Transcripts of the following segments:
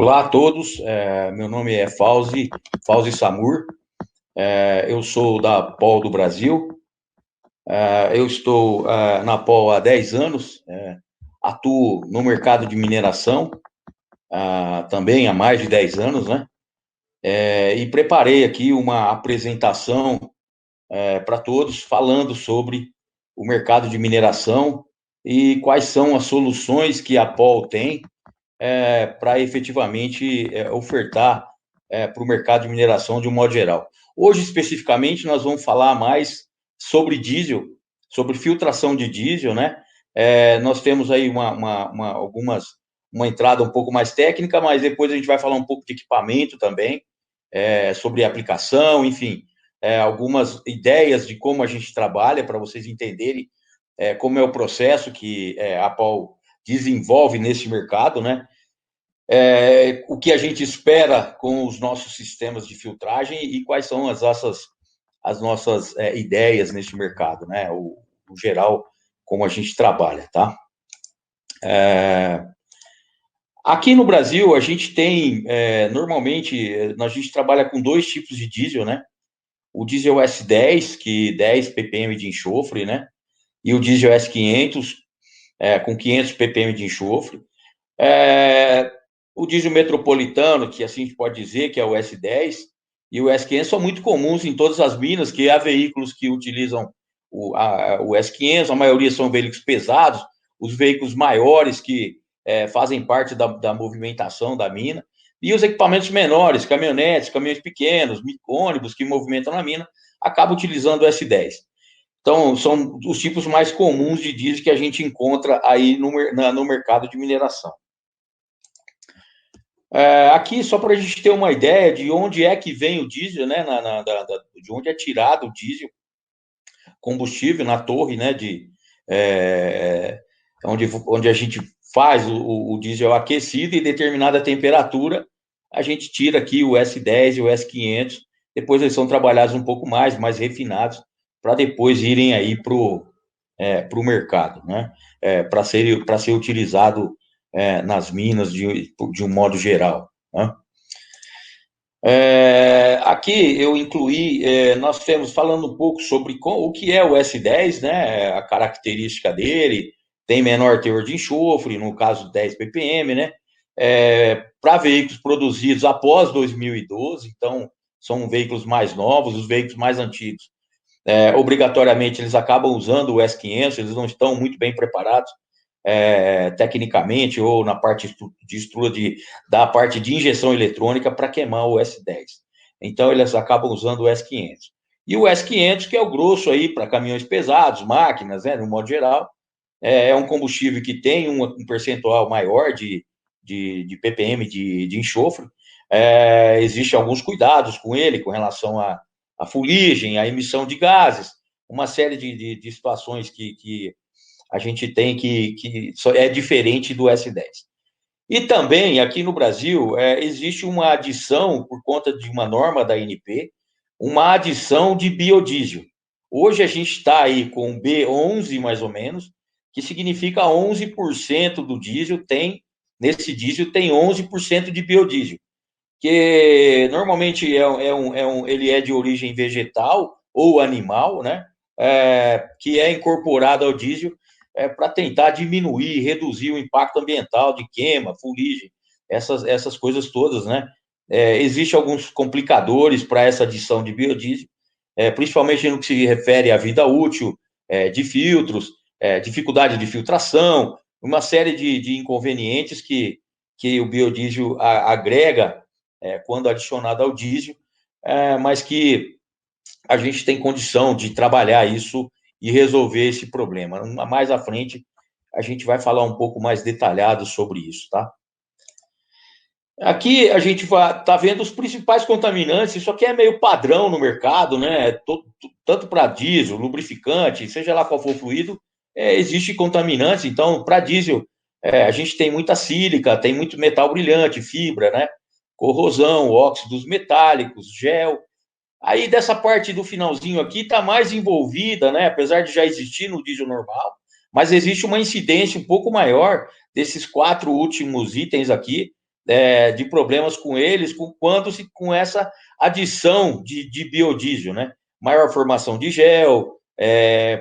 Olá a todos, meu nome é Fauzi Samur, eu sou da POL do Brasil, eu estou na POL há 10 anos, atuo no mercado de mineração também há mais de 10 anos, né? E preparei aqui uma apresentação para todos, falando sobre o mercado de mineração e quais são as soluções que a POL tem para efetivamente ofertar para o mercado de mineração de um modo geral. Hoje, especificamente, nós vamos falar mais sobre diesel, sobre filtração de diesel, né? Nós temos aí uma entrada um pouco mais técnica, mas depois a gente vai falar um pouco de equipamento também, sobre aplicação, enfim, algumas ideias de como a gente trabalha, para vocês entenderem como é o processo que a POL desenvolve nesse mercado, né? O que a gente espera com os nossos sistemas de filtragem e quais são as nossas ideias nesse mercado, né? O geral, como a gente trabalha, tá? Aqui no Brasil, a gente tem, normalmente, a gente trabalha com dois tipos de diesel, né? O diesel S10, que 10 ppm de enxofre, né? E o diesel S500, com 500 ppm de enxofre. O diesel metropolitano, que assim a gente pode dizer que é o S10, e o S500 são muito comuns em todas as minas, que há veículos que utilizam o S500, a maioria são veículos pesados, os veículos maiores que fazem parte da movimentação da mina, e os equipamentos menores, caminhonetes, caminhões pequenos, ônibus que movimentam na mina, acabam utilizando o S10. Então, são os tipos mais comuns de diesel que a gente encontra aí no mercado de mineração. Aqui, só para a gente ter uma ideia de onde é que vem o diesel, né, de onde é tirado o diesel, combustível na torre, né, onde a gente faz o diesel aquecido e determinada temperatura, a gente tira aqui o S10 e o S500, depois eles são trabalhados um pouco mais refinados, para depois irem aí para o mercado, né, para ser utilizado nas minas de um modo geral, né? Aqui eu incluí, nós temos falando um pouco sobre o que é o S10, né, a característica dele, tem menor teor de enxofre, no caso 10 ppm, né, para veículos produzidos após 2012, então são veículos mais novos, os veículos mais antigos, obrigatoriamente eles acabam usando o S500, eles não estão muito bem preparados tecnicamente ou na parte de estrutura da parte de injeção eletrônica para queimar o S10. Então, eles acabam usando o S500. E o S500, que é o grosso aí para caminhões pesados, máquinas, né, no modo geral, é um combustível que tem um percentual maior de ppm de enxofre. Existem alguns cuidados com ele, com relação à fuligem, à emissão de gases, uma série de situações que a gente tem que é diferente do S10. E também, aqui no Brasil, existe uma adição, por conta de uma norma da ANP, uma adição de biodiesel. Hoje a gente está aí com B11, mais ou menos, que significa 11% do diesel nesse diesel tem 11% de biodiesel, que normalmente ele é de origem vegetal ou animal, né? Que é incorporado ao diesel para tentar diminuir, reduzir o impacto ambiental de queima, fuligem, essas coisas todas, né? Existem alguns complicadores para essa adição de biodiesel, principalmente no que se refere à vida útil de filtros, dificuldade de filtração, uma série de inconvenientes que o biodiesel agrega quando adicionado ao diesel, mas que a gente tem condição de trabalhar isso e resolver esse problema. Mais à frente, a gente vai falar um pouco mais detalhado sobre isso, tá? Aqui a gente está vendo os principais contaminantes, isso aqui é meio padrão no mercado, né? Tanto para diesel, lubrificante, seja lá qual for o fluido, existe contaminantes. Então, para diesel, a gente tem muita sílica, tem muito metal brilhante, fibra, né? Corrosão, óxidos metálicos, gel. Aí, dessa parte do finalzinho aqui, está mais envolvida, né? Apesar de já existir no diesel normal, mas existe uma incidência um pouco maior desses 4 últimos itens aqui, de problemas com eles com essa adição de biodiesel, né? Maior formação de gel,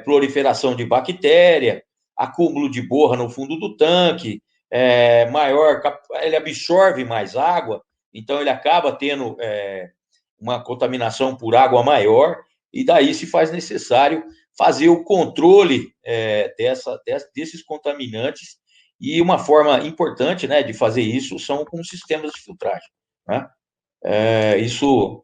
proliferação de bactéria, acúmulo de borra no fundo do tanque, ele absorve mais água, então ele acaba tendo uma contaminação por água maior, e daí se faz necessário fazer o controle desses contaminantes, e uma forma importante, né, de fazer isso são com sistemas de filtragem, né? Isso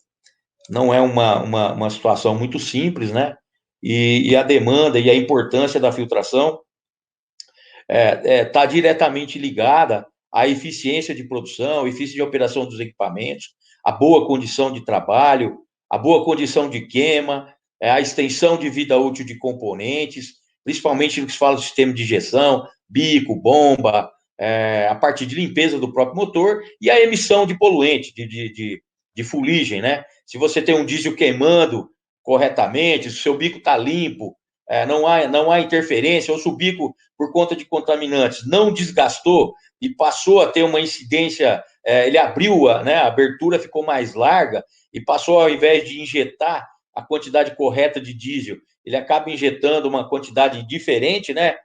não é uma situação muito simples, né? E a demanda e a importância da filtração está diretamente ligada à eficiência de produção, eficiência de operação dos equipamentos, a boa condição de trabalho, a boa condição de queima, a extensão de vida útil de componentes, principalmente no que se fala do sistema de injeção, bico, bomba, a parte de limpeza do próprio motor e a emissão de poluente, de fuligem, né? Se você tem um diesel queimando corretamente, se o seu bico está limpo, não há interferência, ou se o bico, por conta de contaminantes, não desgastou e passou a ter uma incidência, ele abriu, né, a abertura ficou mais larga e passou, ao invés de injetar a quantidade correta de diesel, ele acaba injetando uma quantidade diferente, né,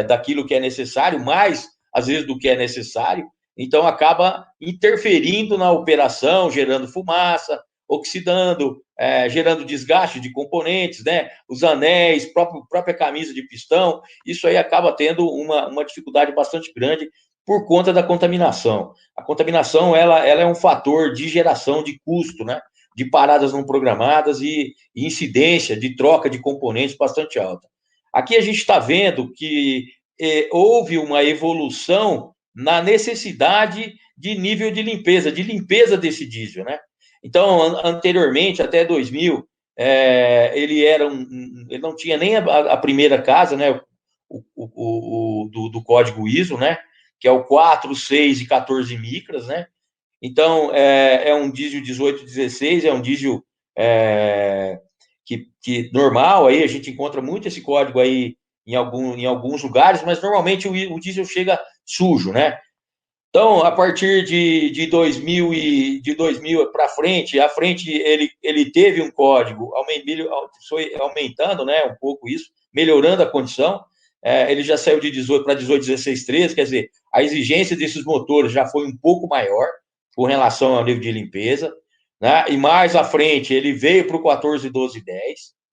daquilo que é necessário, mais, às vezes, do que é necessário, então acaba interferindo na operação, gerando fumaça, oxidando, gerando desgaste de componentes, né? Os anéis, própria camisa de pistão, isso aí acaba tendo uma dificuldade bastante grande por conta da contaminação. A contaminação, ela é um fator de geração de custo, né? De paradas não programadas e incidência de troca de componentes bastante alta. Aqui a gente está vendo que houve uma evolução na necessidade de nível de limpeza desse diesel, né? Então, anteriormente, até 2000, ele não tinha nem a primeira casa, né, do código ISO, né, que é o 4, 6 e 14 micras, né? Então, é um diesel 1816, é um diesel que normal, aí a gente encontra muito esse código aí em alguns lugares, mas normalmente o diesel chega sujo, né? Então, a partir de 2000 para frente, ele teve um código, foi aumentando, né, um pouco isso, melhorando a condição. Ele já saiu de 18 para 18.16.3, quer dizer, a exigência desses motores já foi um pouco maior com relação ao nível de limpeza, né? E mais à frente ele veio para o 14.12.10,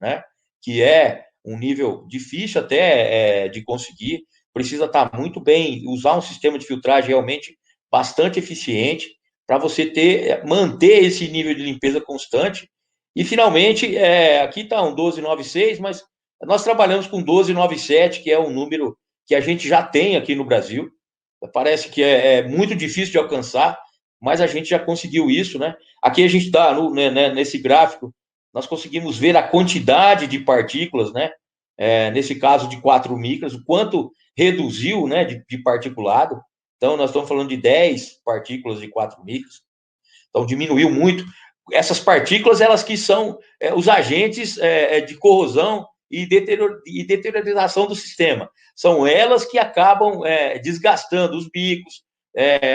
né? Que é um nível difícil até de conseguir. Precisa estar muito bem, usar um sistema de filtragem realmente bastante eficiente para você manter esse nível de limpeza constante. E, finalmente, aqui está um 1296, mas nós trabalhamos com 1297, que é um número que a gente já tem aqui no Brasil. Parece que é muito difícil de alcançar, mas a gente já conseguiu isso, né? Aqui a gente está, nesse gráfico, nós conseguimos ver a quantidade de partículas, né? Nesse caso de 4 micras, o quanto reduziu, né, de particulado. Então, nós estamos falando de 10 partículas de 4 micras. Então, diminuiu muito. Essas partículas, elas que são os agentes de corrosão e deteriorização do sistema. São elas que acabam desgastando os bicos,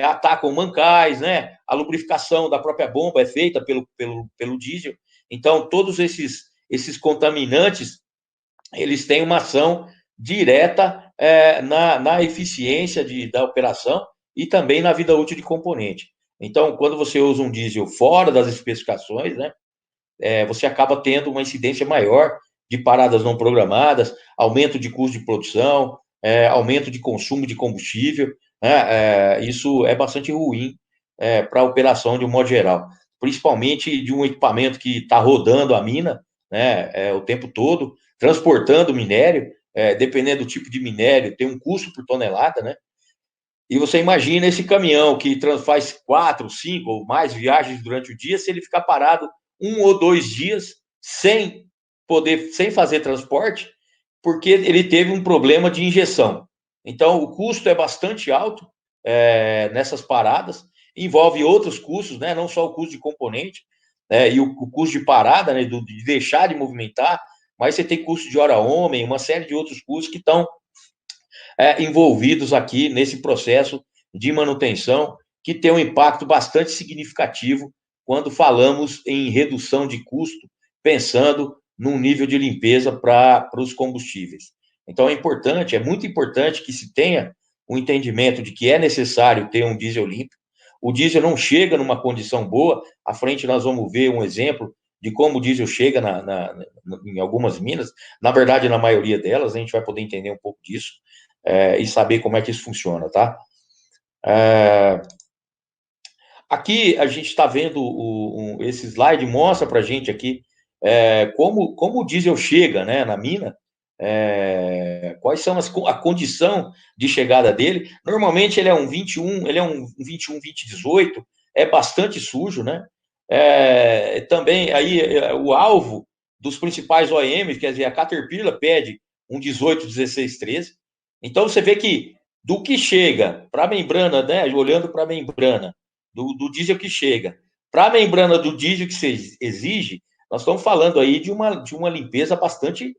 atacam mancais, né? A lubrificação da própria bomba é feita pelo diesel. Então, todos esses contaminantes, eles têm uma ação direta na eficiência da operação e também na vida útil de componente. Então, quando você usa um diesel fora das especificações, né, você acaba tendo uma incidência maior de paradas não programadas, aumento de custo de produção, aumento de consumo de combustível, né, isso é bastante ruim para a operação de um modo geral, principalmente de um equipamento que está rodando a mina, né, o tempo todo, transportando minério, dependendo do tipo de minério, tem um custo por tonelada, né? E você imagina esse caminhão que faz 4, 5 ou mais viagens durante o dia, se ele ficar parado 1 ou 2 dias sem fazer transporte, porque ele teve um problema de injeção. Então, o custo é bastante alto nessas paradas, envolve outros custos, né? Não só o custo de componente, e o custo de parada, né? De deixar de movimentar, mas você tem custo de hora-homem, uma série de outros custos que estão envolvidos aqui nesse processo de manutenção, que tem um impacto bastante significativo quando falamos em redução de custo, pensando num nível de limpeza para os combustíveis. Então, é muito importante que se tenha um entendimento de que é necessário ter um diesel limpo. O diesel não chega numa condição boa, à frente nós vamos ver um exemplo de como o diesel chega em algumas minas, na verdade, na maioria delas, a gente vai poder entender um pouco disso e saber como é que isso funciona, tá? Aqui a gente está vendo esse slide, mostra para a gente aqui como o diesel chega, né, na mina, quais são a condição de chegada dele. Normalmente ele é um 21, ele é um 21, 20, 18, é bastante sujo, né? Também aí o alvo dos principais OEMs, quer dizer, a Caterpillar pede um 18, 16, 13. Então você vê que do que chega para a membrana, né, olhando para a membrana, do diesel que chega para a membrana do diesel que se exige, nós estamos falando aí de uma limpeza bastante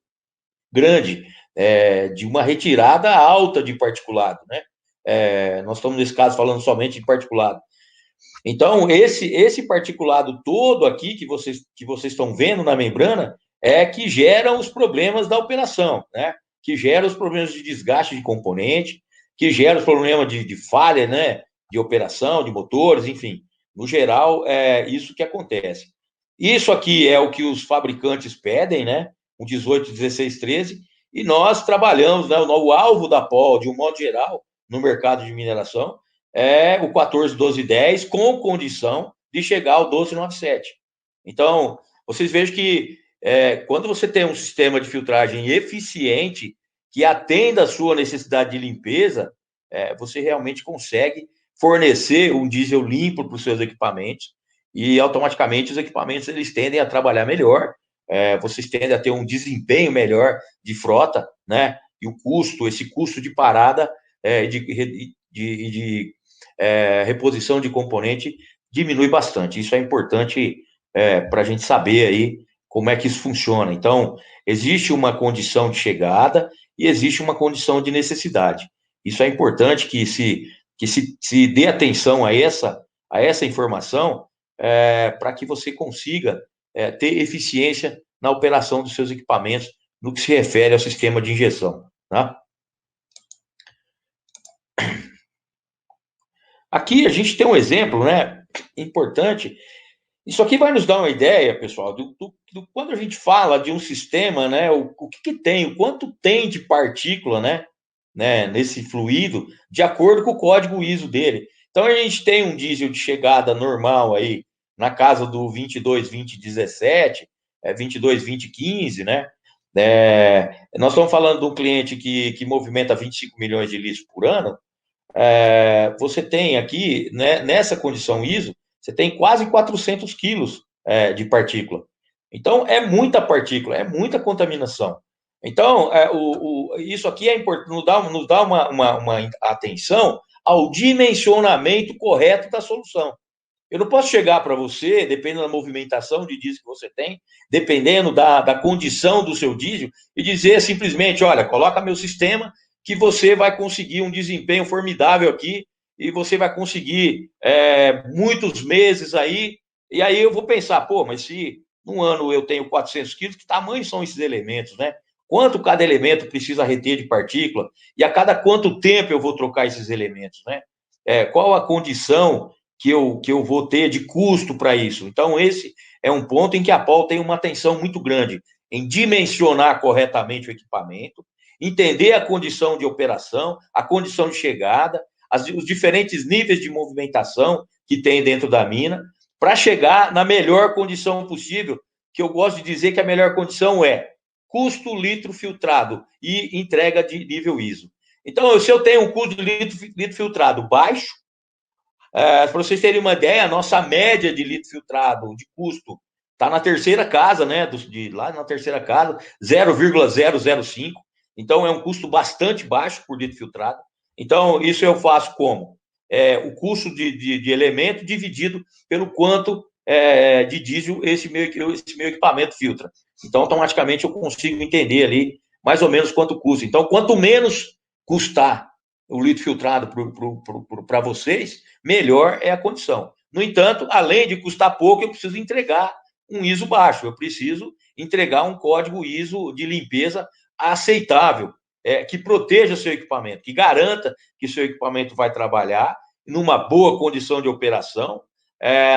grande, de uma retirada alta de particulado, né? Nós estamos, nesse caso, falando somente de particulado. Então, esse particulado todo aqui que vocês estão vendo na membrana é que geram os problemas da operação, né? Que gera os problemas de desgaste de componente, que gera os problemas de falha, né? De operação, de motores, enfim. No geral, é isso que acontece. Isso aqui é o que os fabricantes pedem, né? Um 18, 16, 13, e nós trabalhamos, né? O alvo da POL, de um modo geral, no mercado de mineração, é o 14, 12, 10, com condição de chegar ao 1297. Então, vocês vejam que quando você tem um sistema de filtragem eficiente, que atenda a sua necessidade de limpeza, você realmente consegue fornecer um diesel limpo para os seus equipamentos e automaticamente os equipamentos eles tendem a trabalhar melhor, vocês tendem a ter um desempenho melhor de frota, né? E esse custo de parada de reposição de componente diminui bastante. Isso é importante para a gente saber aí como é que isso funciona. Então, existe uma condição de chegada e existe uma condição de necessidade. Isso é importante que se dê atenção a essa informação para que você consiga ter eficiência na operação dos seus equipamentos no que se refere ao sistema de injeção, tá? Aqui a gente tem um exemplo, né, importante. Isso aqui vai nos dar uma ideia, pessoal, do quando a gente fala de um sistema, né, o que tem, o quanto tem de partícula, né, nesse fluido, de acordo com o código ISO dele. Então a gente tem um diesel de chegada normal aí na casa do 22, 20, 17, 22, 20, 15, né? Nós estamos falando de um cliente que movimenta 25 milhões de litros por ano. Você tem aqui, né, nessa condição ISO, você tem quase 400 quilos de partícula. Então, é muita partícula, é muita contaminação. Então, isso aqui é importante, nos dá uma atenção ao dimensionamento correto da solução. Eu não posso chegar para você, dependendo da movimentação de diesel que você tem, dependendo da condição do seu diesel, e dizer simplesmente, olha, coloca meu sistema que você vai conseguir um desempenho formidável aqui e você vai conseguir muitos meses aí. E aí eu vou pensar, pô, mas se num ano eu tenho 400 quilos, que tamanho são esses elementos, né? Quanto cada elemento precisa reter de partícula? E a cada quanto tempo eu vou trocar esses elementos, né? Qual a condição que eu vou ter de custo para isso? Então, esse é um ponto em que a POL tem uma atenção muito grande em dimensionar corretamente o equipamento, entender a condição de operação, a condição de chegada, os diferentes níveis de movimentação que tem dentro da mina, para chegar na melhor condição possível, que eu gosto de dizer que a melhor condição é custo litro filtrado e entrega de nível ISO. Então, se eu tenho um custo de litro filtrado baixo, para vocês terem uma ideia, a nossa média de litro filtrado de custo está na terceira casa, né? Lá na terceira casa, 0,005. Então, é um custo bastante baixo por litro filtrado. Então, isso eu faço como? O custo de elemento dividido pelo quanto de diesel esse meu equipamento filtra. Então, automaticamente, eu consigo entender ali mais ou menos quanto custa. Então, quanto menos custar o litro filtrado para vocês, melhor é a condição. No entanto, além de custar pouco, eu preciso entregar um ISO baixo, eu preciso entregar um código ISO de limpeza aceitável, que proteja seu equipamento, que garanta que seu equipamento vai trabalhar numa boa condição de operação,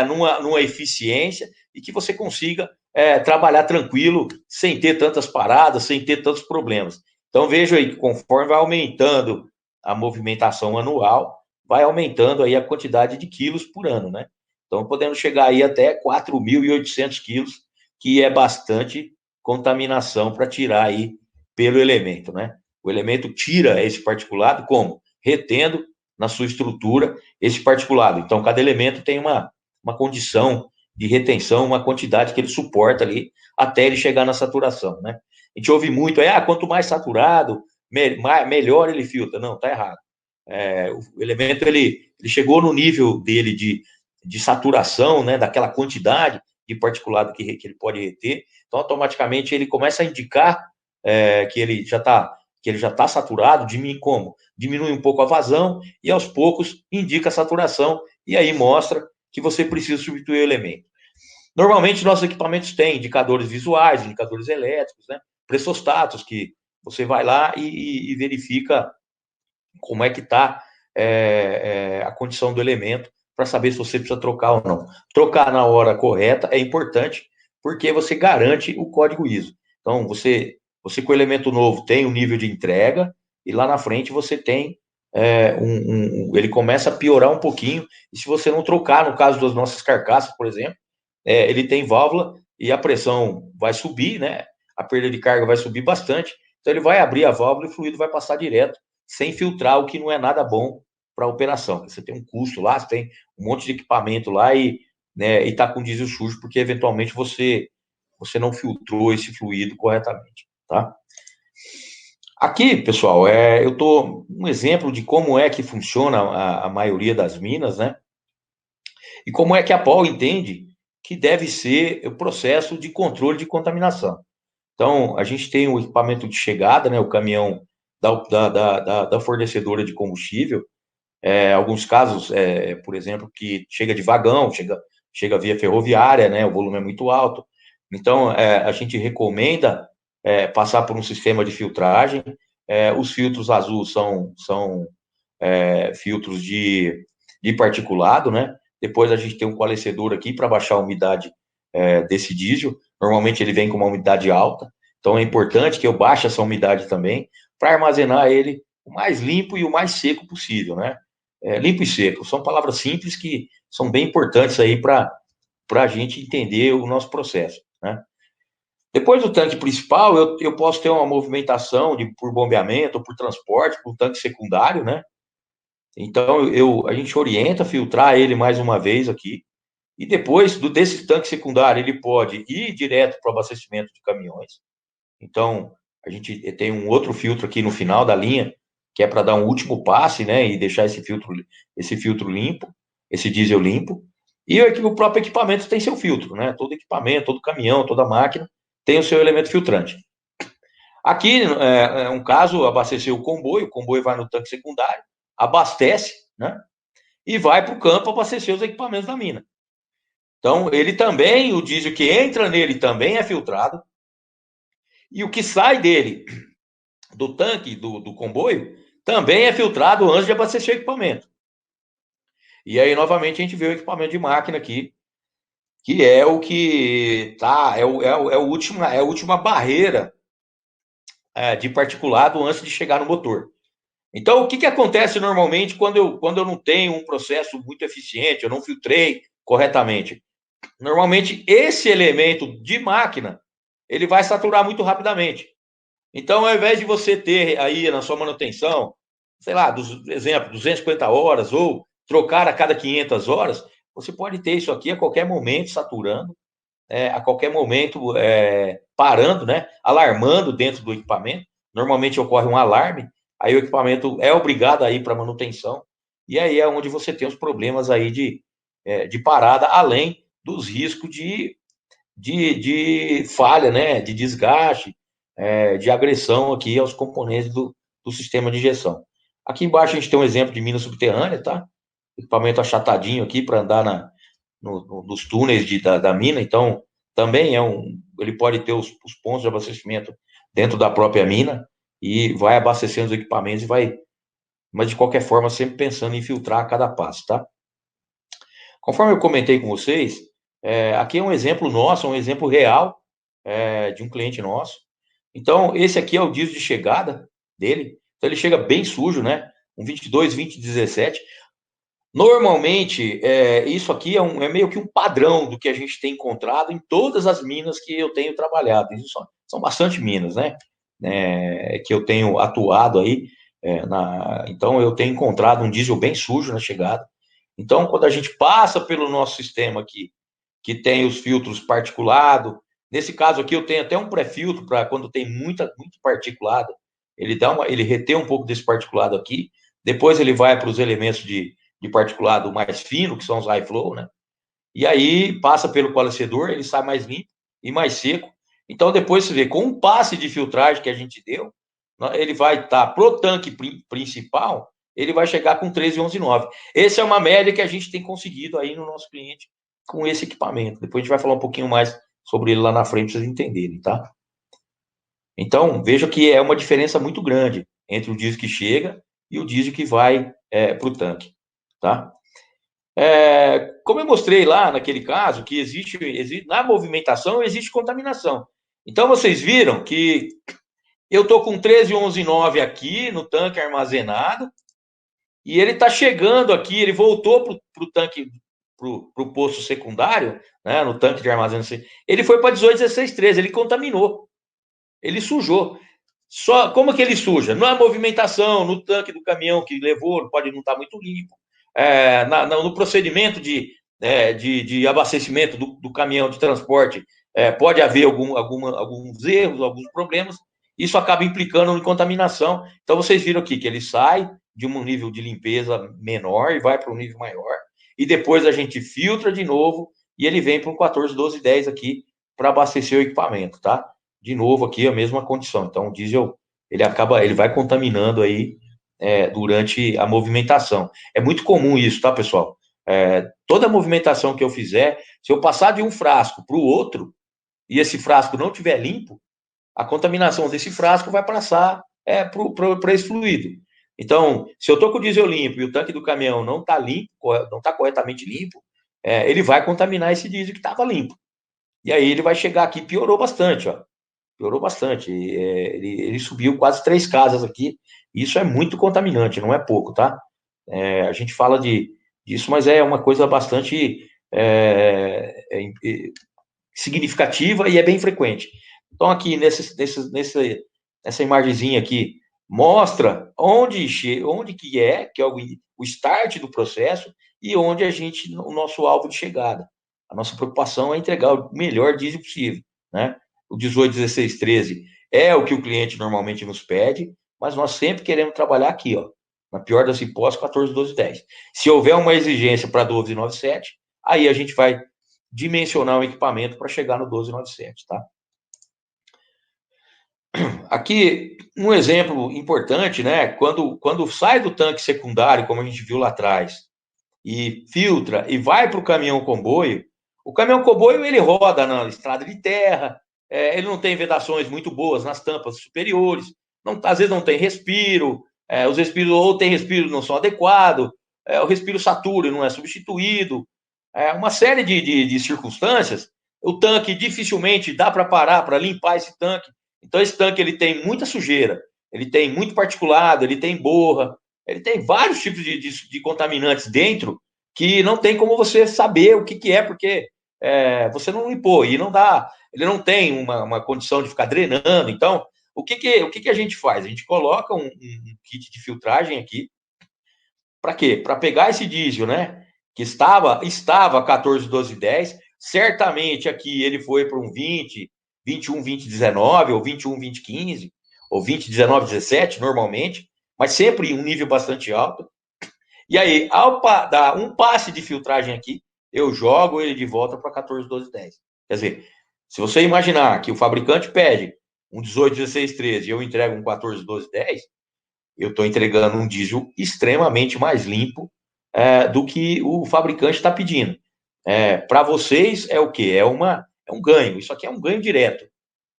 numa eficiência, e que você consiga trabalhar tranquilo, sem ter tantas paradas, sem ter tantos problemas. Então, veja aí que conforme vai aumentando a movimentação anual, vai aumentando aí a quantidade de quilos por ano, né? Então, podemos chegar aí até 4.800 quilos, que é bastante contaminação para tirar aí pelo elemento, né? O elemento tira esse particulado como? Retendo na sua estrutura esse particulado. Então, cada elemento tem uma condição de retenção, uma quantidade que ele suporta ali até ele chegar na saturação, né? A gente ouve muito, quanto mais saturado, melhor ele filtra. Não, tá errado. O elemento, ele chegou no nível dele de saturação, né, daquela quantidade de particulado que ele pode reter, então automaticamente ele começa a indicar que ele já está saturado, diminui um pouco a vazão e aos poucos indica a saturação e aí mostra que você precisa substituir o elemento. Normalmente nossos equipamentos têm indicadores visuais, indicadores elétricos, né, pressostatos, que você vai lá e verifica como é que está a condição do elemento para saber se você precisa trocar ou não. Trocar na hora correta é importante, porque você garante o código ISO. Então, você com o elemento novo tem um nível de entrega, e lá na frente você tem ele começa a piorar um pouquinho, e se você não trocar, no caso das nossas carcaças, por exemplo, ele tem válvula e a pressão vai subir, né? A perda de carga vai subir bastante, então ele vai abrir a válvula e o fluido vai passar direto, sem filtrar, o que não é nada bom para a operação. Você tem um custo lá, você tem um monte de equipamento lá e está com diesel sujo, porque eventualmente você não filtrou esse fluido corretamente, tá? Aqui, pessoal, eu tô um exemplo de como é que funciona a maioria das minas, né? E como é que a POL entende que deve ser o processo de controle de contaminação. Então, a gente tem o equipamento de chegada, né? O caminhão da fornecedora de combustível. Alguns casos, por exemplo, que chega de vagão, chega via ferroviária, né? O volume é muito alto. Então, a gente recomenda passar por um sistema de filtragem. Os filtros azuis são filtros de particulado, né? Depois a gente tem um coalescedor aqui para baixar a umidade desse diesel. Normalmente ele vem com uma umidade alta, então é importante que eu baixe essa umidade também para armazenar ele o mais limpo e o mais seco possível, né? Limpo e seco são palavras simples que são bem importantes aí para a gente entender o nosso processo, né? Depois do tanque principal, eu posso ter uma movimentação por bombeamento ou por transporte, por tanque secundário, né? Então, a gente orienta a filtrar ele mais uma vez aqui, e depois desse tanque secundário, ele pode ir direto para o abastecimento de caminhões. Então, a gente tem um outro filtro aqui no final da linha, que é para dar um último passe, né, e deixar esse filtro limpo, esse diesel limpo. E o próprio equipamento tem seu filtro, né? Todo equipamento, todo caminhão, toda máquina tem o seu elemento filtrante. Aqui, um caso, abastecer o comboio vai no tanque secundário, abastece, né? E vai para o campo abastecer os equipamentos da mina. Então, ele também, o diesel que entra nele também é filtrado, e o que sai dele, do tanque, do comboio, também é filtrado antes de abastecer o equipamento. E aí, novamente, a gente vê o equipamento de máquina aqui, que é o que é a última barreira de particulado antes de chegar no motor. Então, o que acontece normalmente quando eu não tenho um processo muito eficiente, eu não filtrei corretamente? Normalmente, esse elemento de máquina, ele vai saturar muito rapidamente. Então, ao invés de você ter aí na sua manutenção, sei lá, exemplo, 250 horas ou trocar a cada 500 horas, você pode ter isso aqui a qualquer momento saturando, a qualquer momento parando, né, alarmando dentro do equipamento. Normalmente ocorre um alarme, aí o equipamento é obrigado a ir para manutenção, e aí é onde você tem os problemas aí de parada, além dos riscos de falha, né, de desgaste, de agressão aqui aos componentes do sistema de injeção. Aqui embaixo a gente tem um exemplo de mina subterrânea, tá? equipamento achatadinho aqui para andar nos túneis da mina, então também ele pode ter os pontos de abastecimento dentro da própria mina e vai abastecendo os equipamentos mas de qualquer forma sempre pensando em filtrar a cada passo, tá? Conforme eu comentei com vocês, aqui é um exemplo nosso, um exemplo real de um cliente nosso. Então, esse aqui é o diesel de chegada dele. Então, ele chega bem sujo, né? Um 22, 20, 17. Normalmente, isso aqui é meio que um padrão do que a gente tem encontrado em todas as minas que eu tenho trabalhado. São bastante minas, né? Que eu tenho atuado aí. Então, eu tenho encontrado um diesel bem sujo na chegada. Então, quando a gente passa pelo nosso sistema aqui, que tem os filtros particulados, nesse caso aqui eu tenho até um pré-filtro para quando tem muito particulado, ele retém um pouco desse particulado aqui, depois ele vai para os elementos de particulado mais fino, que são os high flow, né? E aí passa pelo coalescedor, ele sai mais limpo e mais seco. Então depois você vê, com um passe de filtragem que a gente deu, ele vai estar pro tanque principal, ele vai chegar com 13,11,9. Essa é uma média que a gente tem conseguido aí no nosso cliente com esse equipamento. Depois a gente vai falar um pouquinho mais sobre ele lá na frente para vocês entenderem, tá? Então, veja que é uma diferença muito grande entre o diesel que chega e o diesel que vai para o tanque, tá? Como eu mostrei lá naquele caso, que existe na movimentação existe contaminação. Então, vocês viram que eu estou com 13,11,9 aqui no tanque armazenado, e ele está chegando aqui, ele voltou para o tanque, para o poço secundário, né, no tanque de armazenamento, ele foi para 18,16,13, ele contaminou, ele sujou. Como que ele suja? Na movimentação, no tanque do caminhão que levou, pode não estar muito limpo, no procedimento de abastecimento do caminhão de transporte, pode haver alguns erros, alguns problemas, isso acaba implicando em contaminação. Então, vocês viram aqui que ele sai de um nível de limpeza menor e vai para um nível maior, e depois a gente filtra de novo, e ele vem para um 14, 12, 10 aqui, para abastecer o equipamento, tá? De novo aqui, a mesma condição. Então, o diesel, ele vai contaminando aí durante a movimentação. É muito comum isso, tá, pessoal? Toda a movimentação que eu fizer, se eu passar de um frasco para o outro, e esse frasco não estiver limpo, a contaminação desse frasco vai passar para esse fluido. Então, se eu estou com o diesel limpo e o tanque do caminhão não está limpo, não está corretamente limpo, ele vai contaminar esse diesel que estava limpo. E aí ele vai chegar aqui, piorou bastante, ó. Piorou bastante. Ele subiu quase 3 casas aqui. Isso é muito contaminante, não é pouco, tá? A gente fala disso, mas é uma coisa bastante significativa e é bem frequente. Então, aqui, nessa imagenzinha aqui, mostra onde que é o start do processo e onde o nosso alvo de chegada. A nossa preocupação é entregar o melhor diesel possível, né? O 18, 16, 13 é o que o cliente normalmente nos pede, mas nós sempre queremos trabalhar aqui, ó, na pior das hipóteses, 14, 12, 10. Se houver uma exigência para 12,97, aí a gente vai dimensionar o equipamento para chegar no 12,97, tá? Aqui, um exemplo importante, né? Quando sai do tanque secundário, como a gente viu lá atrás, e filtra e vai para o caminhão comboio, o caminhão comboio ele roda na estrada de terra, ele não tem vedações muito boas nas tampas superiores, às vezes não tem respiro, os respiros ou tem respiro não são adequados, o respiro satura e não é substituído, uma série de circunstâncias. O tanque dificilmente dá para parar para limpar esse tanque. Então esse tanque ele tem muita sujeira, ele tem muito particulado, ele tem borra, ele tem vários tipos de contaminantes dentro que não tem como você saber o que é, porque você não limpou e não dá, ele não tem uma condição de ficar drenando. Então, o que a gente faz? A gente coloca um kit de filtragem aqui, para quê? Para pegar esse diesel, né? Que estava 14, 12, 10, certamente aqui ele foi para um 20, 21, 20, 19, ou 21, 20, 15, ou 20, 19, 17, normalmente, mas sempre em um nível bastante alto. E aí, ao dar um passe de filtragem aqui, eu jogo ele de volta para 14, 12, 10. Quer dizer, se você imaginar que o fabricante pede um 18, 16, 13 e eu entrego um 14, 12, 10, eu estou entregando um diesel extremamente mais limpo do que o fabricante está pedindo. Para vocês é o quê? É um ganho. Isso aqui é um ganho direto.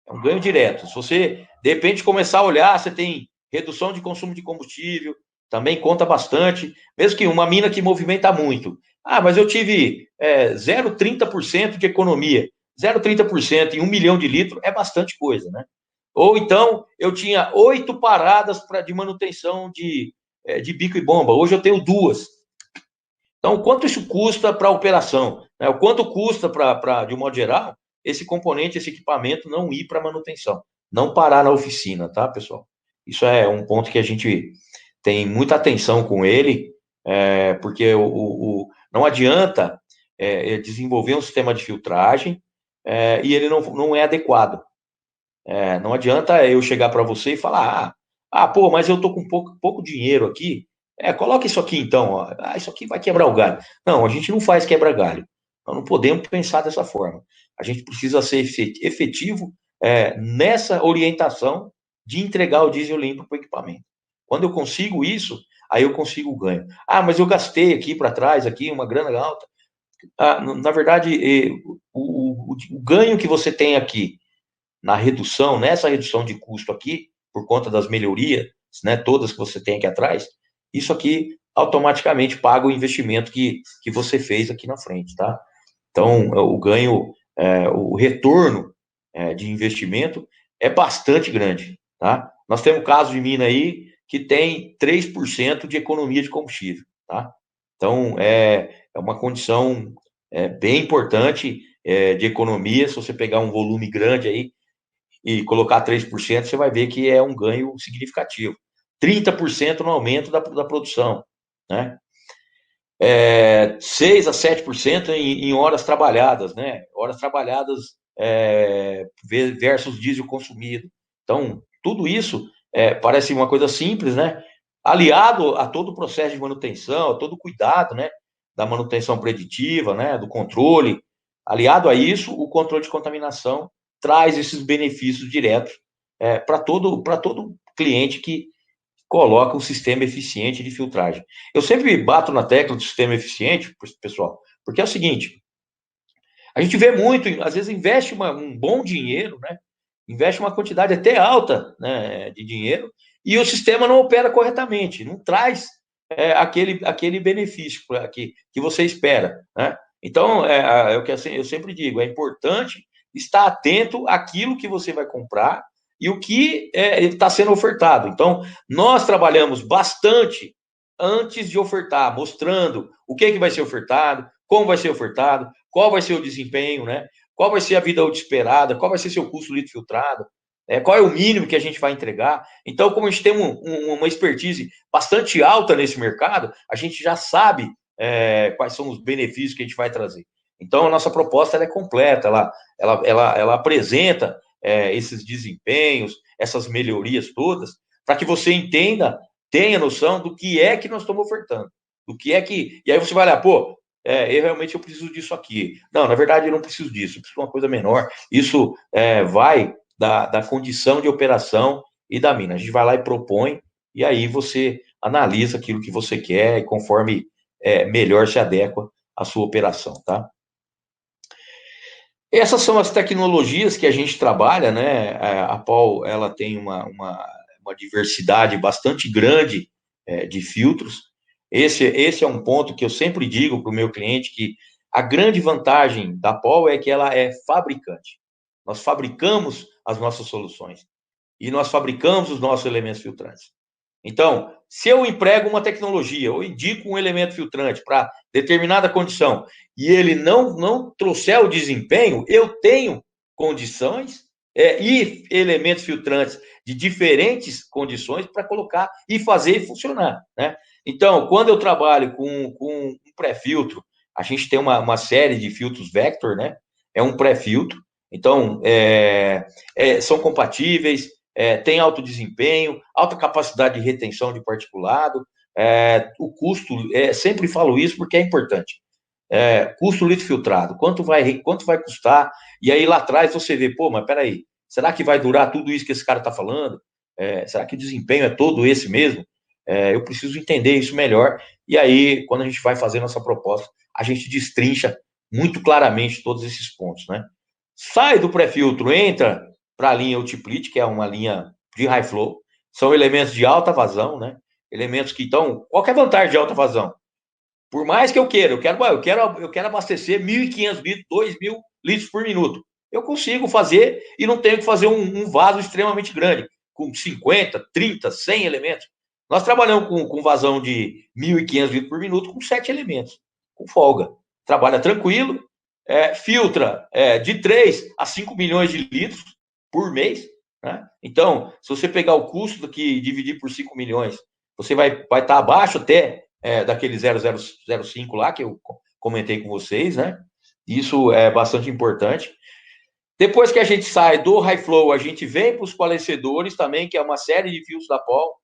É um ganho direto. Se você, de repente, começar a olhar, você tem redução de consumo de combustível, também conta bastante, mesmo que uma mina que movimenta muito. Ah, mas eu tive 0,30% de economia. 0,30% em 1 milhão de litros é bastante coisa, né? Ou então, eu tinha 8 paradas de manutenção de bico e bomba. Hoje eu tenho 2. Então, quanto isso custa para a operação? Né? O quanto custa, de um modo geral, esse componente, esse equipamento não ir para manutenção, não parar na oficina, tá, pessoal? Isso é um ponto que a gente tem muita atenção com ele, porque não adianta desenvolver um sistema de filtragem e ele não é adequado. Não adianta eu chegar para você e falar, pô, mas eu estou com pouco dinheiro aqui, coloca isso aqui então, ó. Isso aqui vai quebrar o galho. Não, a gente não faz quebra-galho. Nós não podemos pensar dessa forma. A gente precisa ser efetivo nessa orientação de entregar o diesel limpo para o equipamento. Quando eu consigo isso, aí eu consigo o ganho. Mas eu gastei aqui para trás, aqui uma grana alta. Na verdade, o ganho que você tem aqui nessa redução de custo aqui, por conta das melhorias, né, todas que você tem aqui atrás, isso aqui automaticamente paga o investimento que você fez aqui na frente, tá? Então, o ganho, o retorno de investimento é bastante grande, tá? Nós temos um caso de mina aí que tem 3% de economia de combustível, tá? Então, é uma condição bem importante de economia, se você pegar um volume grande aí, e colocar 3%, você vai ver que é um ganho significativo. 30% no aumento da produção, né? 6 a 7% em horas trabalhadas, né? Horas trabalhadas versus diesel consumido. Então, tudo isso parece uma coisa simples, né? Aliado a todo o processo de manutenção, a todo o cuidado, né? Da manutenção preditiva, né? Do controle. Aliado a isso, o controle de contaminação traz esses benefícios diretos para todo cliente que coloca um sistema eficiente de filtragem. Eu sempre bato na tecla do sistema eficiente, pessoal, porque é o seguinte, a gente vê muito, às vezes investe um bom dinheiro, né? Investe uma quantidade até alta, né, de dinheiro, e o sistema não opera corretamente, não traz aquele benefício que você espera, né? Então, é o que eu sempre digo, é importante estar atento àquilo que você vai comprar e o que está sendo ofertado. Então, nós trabalhamos bastante antes de ofertar, mostrando o que vai ser ofertado, como vai ser ofertado, qual vai ser o desempenho, né? Qual vai ser a vida útil esperada, qual vai ser seu custo litro filtrado, qual é o mínimo que a gente vai entregar. Então, como a gente tem uma expertise bastante alta nesse mercado, a gente já sabe quais são os benefícios que a gente vai trazer. Então, a nossa proposta é completa, ela apresenta esses desempenhos, essas melhorias todas, para que você entenda, tenha noção do que é que nós estamos ofertando. Do que é que. E aí você vai olhar, pô, eu preciso disso aqui. Não, na verdade, eu não preciso disso, eu preciso de uma coisa menor. Isso vai da condição de operação e da mina. A gente vai lá e propõe, e aí você analisa aquilo que você quer e conforme melhor se adequa à sua operação, tá? Essas são as tecnologias que a gente trabalha, né? A Paul, ela tem uma diversidade bastante grande de filtros. Esse é um ponto que eu sempre digo para o meu cliente, que a grande vantagem da Paul é que ela é fabricante. Nós fabricamos as nossas soluções e nós fabricamos os nossos elementos filtrantes. Então, se eu emprego uma tecnologia ou indico um elemento filtrante para determinada condição e ele não trouxer o desempenho, eu tenho condições e elementos filtrantes de diferentes condições para colocar e fazer funcionar, né? Então, quando eu trabalho com um pré-filtro, a gente tem uma série de filtros Vector, né? É um pré-filtro, então são compatíveis, tem alto desempenho, alta capacidade de retenção de particulado, o custo, sempre falo isso porque é importante, custo litro filtrado, quanto vai custar, e aí lá atrás você vê, pô, mas peraí, será que vai durar tudo isso que esse cara está falando? Será que o desempenho é todo esse mesmo? Eu preciso entender isso melhor, e aí, quando a gente vai fazer nossa proposta, a gente destrincha muito claramente todos esses pontos, né? Sai do pré-filtro, entra para a linha Ultiplite, que é uma linha de high flow, são elementos de alta vazão, né? Elementos que, então, qual que é a vantagem de alta vazão? Por mais que eu quero abastecer 1.500 litros, 2.000 litros por minuto. Eu consigo fazer e não tenho que fazer um vaso extremamente grande, com 50, 30, 100 elementos. Nós trabalhamos com vazão de 1.500 litros por minuto com 7 elementos, com folga. Trabalha tranquilo, filtra de 3 a 5 milhões de litros por mês. Né? Então, se você pegar o custo que dividir por 5 milhões, você vai estar abaixo até daquele 0005 lá que eu comentei com vocês, né? Isso é bastante importante. Depois que a gente sai do high flow, a gente vem para os coalescedores também, que é uma série de fios da Pol.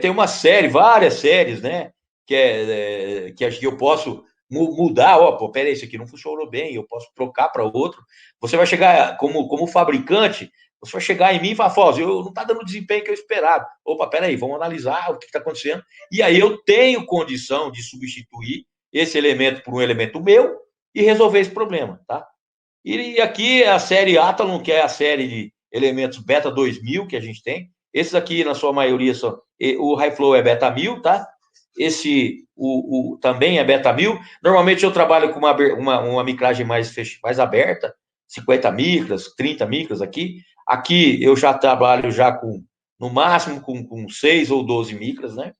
Tem uma série, várias séries, né? Que eu posso mudar. Pô, peraí, esse aqui não funcionou bem, eu posso trocar para outro. Você vai chegar, como fabricante, você vai chegar em mim e falar, Foz, eu não está dando o desempenho que eu esperava. Opa, peraí, vamos analisar o que está acontecendo. E aí eu tenho condição de substituir esse elemento por um elemento meu e resolver esse problema, tá? E aqui é a série Athlon, que é a série de elementos Beta 2000 que a gente tem. Esses aqui, na sua maioria, são... O High Flow é Beta 1000, tá? Esse também é Beta 1000. Normalmente eu trabalho com uma micragem mais aberta, 50 micras, 30 micras aqui. Aqui eu já trabalho já no máximo com 6 ou 12 micras, né?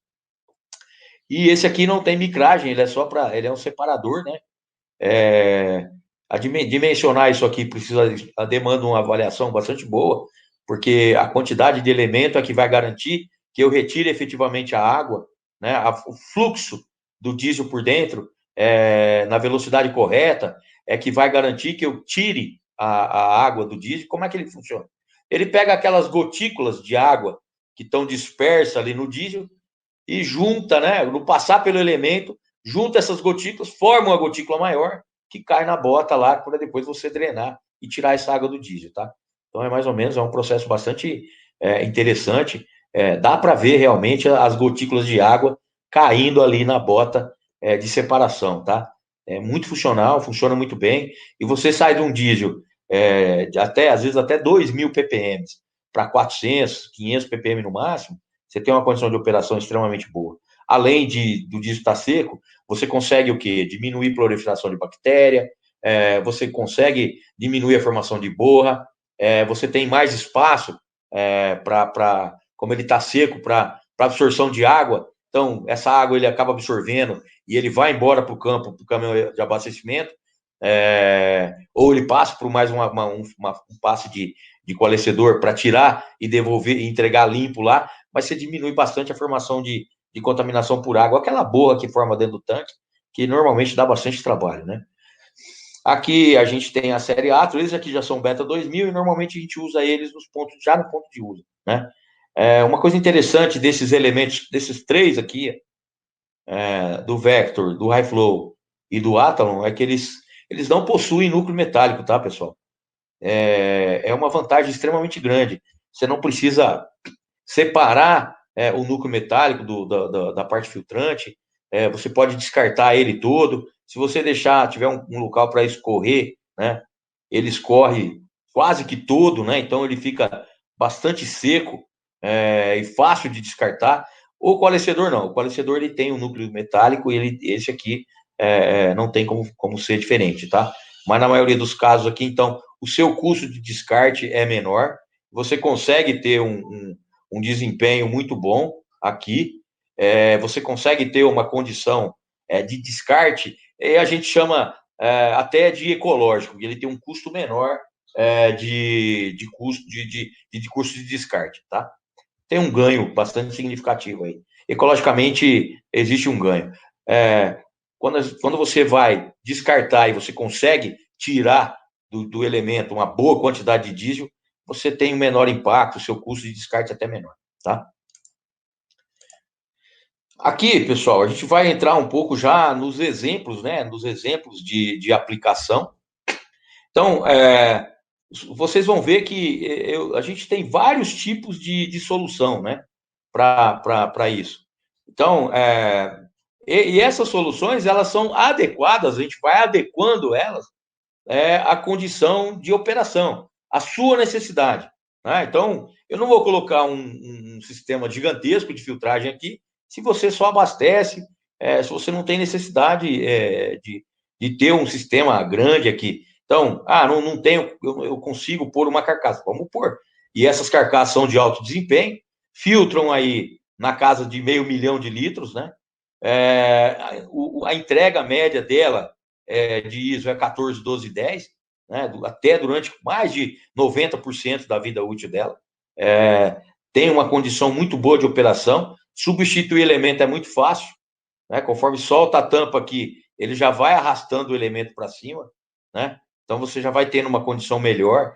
E esse aqui não tem micragem, ele é um separador, né? Dimensionar isso aqui demanda uma avaliação bastante boa, porque a quantidade de elemento é que vai garantir que eu retire efetivamente a água, né, o fluxo do diesel por dentro, na velocidade correta, é que vai garantir que eu tire a água do diesel. Como é que ele funciona? Ele pega aquelas gotículas de água que estão dispersas ali no diesel e junta, né, no passar pelo elemento, junta essas gotículas, forma uma gotícula maior, que cai na bota lá para depois você drenar e tirar essa água do diesel, tá? Então é mais ou menos, é um processo bastante interessante. Dá para ver realmente as gotículas de água caindo ali na bota de separação, tá? É muito funcional, funciona muito bem. E você sai de um diesel às vezes até 2.000 ppm para 400, 500 ppm no máximo, você tem uma condição de operação extremamente boa. Além do diesel estar seco, você consegue o quê? Diminuir a proliferação de bactéria, você consegue diminuir a formação de borra, você tem mais espaço como ele está seco, para absorção de água. Então, essa água ele acaba absorvendo e ele vai embora para o campo, para o caminhão de abastecimento, ou ele passa por mais um passe de coalescedor para tirar e devolver e entregar limpo lá, mas você diminui bastante a formação de contaminação por água, aquela borra que forma dentro do tanque, que normalmente dá bastante trabalho, né? Aqui a gente tem a série Atro, eles aqui já são Beta 2000 e normalmente a gente usa eles já no ponto de uso, né? Uma coisa interessante desses elementos, desses três aqui, do Vector, do High Flow e do Athlon, é que eles não possuem núcleo metálico, tá, pessoal? É uma vantagem extremamente grande. Você não precisa separar o núcleo metálico da parte filtrante, você pode descartar ele todo. Se você tiver um local para escorrer, né, ele escorre quase que todo, né, então ele fica bastante seco e fácil de descartar. O coalescedor não, o coalescedor ele tem um núcleo metálico e esse aqui não tem como ser diferente, tá? Mas na maioria dos casos aqui, então, o seu custo de descarte é menor, você consegue ter um desempenho muito bom aqui, você consegue ter uma condição de descarte, e a gente chama até de ecológico, ele tem um custo menor de custo de descarte, tá? Tem um ganho bastante significativo aí. Ecologicamente, existe um ganho. Quando você vai descartar e você consegue tirar do elemento uma boa quantidade de diesel, você tem um menor impacto, o seu custo de descarte é até menor, tá? Aqui, pessoal, a gente vai entrar um pouco já nos exemplos, né? Nos exemplos de aplicação. Então, vocês vão ver que a gente tem vários tipos de solução, né? Para isso. Então, e essas soluções, elas são adequadas, a gente vai adequando elas à condição de operação, à sua necessidade. Né? Então, eu não vou colocar um sistema gigantesco de filtragem aqui se você só abastece, se você não tem necessidade de ter um sistema grande aqui. Então, não tenho, eu consigo pôr uma carcaça, vamos pôr. E essas carcaças são de alto desempenho, filtram aí na casa de 500 mil de litros, né? A entrega média dela de ISO é 14, 12, 10, né? Até durante mais de 90% da vida útil dela. Tem uma condição muito boa de operação, substituir elemento é muito fácil, né? Conforme solta a tampa aqui, ele já vai arrastando o elemento para cima, né? Então você já vai tendo uma condição melhor,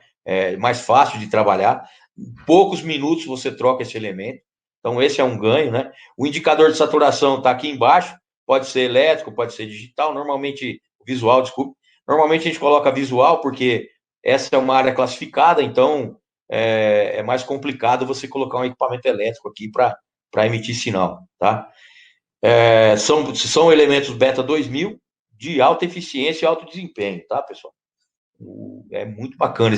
mais fácil de trabalhar. Em poucos minutos você troca esse elemento. Então esse é um ganho, né? O indicador de saturação está aqui embaixo, pode ser elétrico, pode ser digital, normalmente visual, desculpe. Normalmente a gente coloca visual porque essa é uma área classificada, então é mais complicado você colocar um equipamento elétrico aqui para emitir sinal, tá? São elementos Beta 2000 de alta eficiência e alto desempenho, tá, pessoal? É muito bacana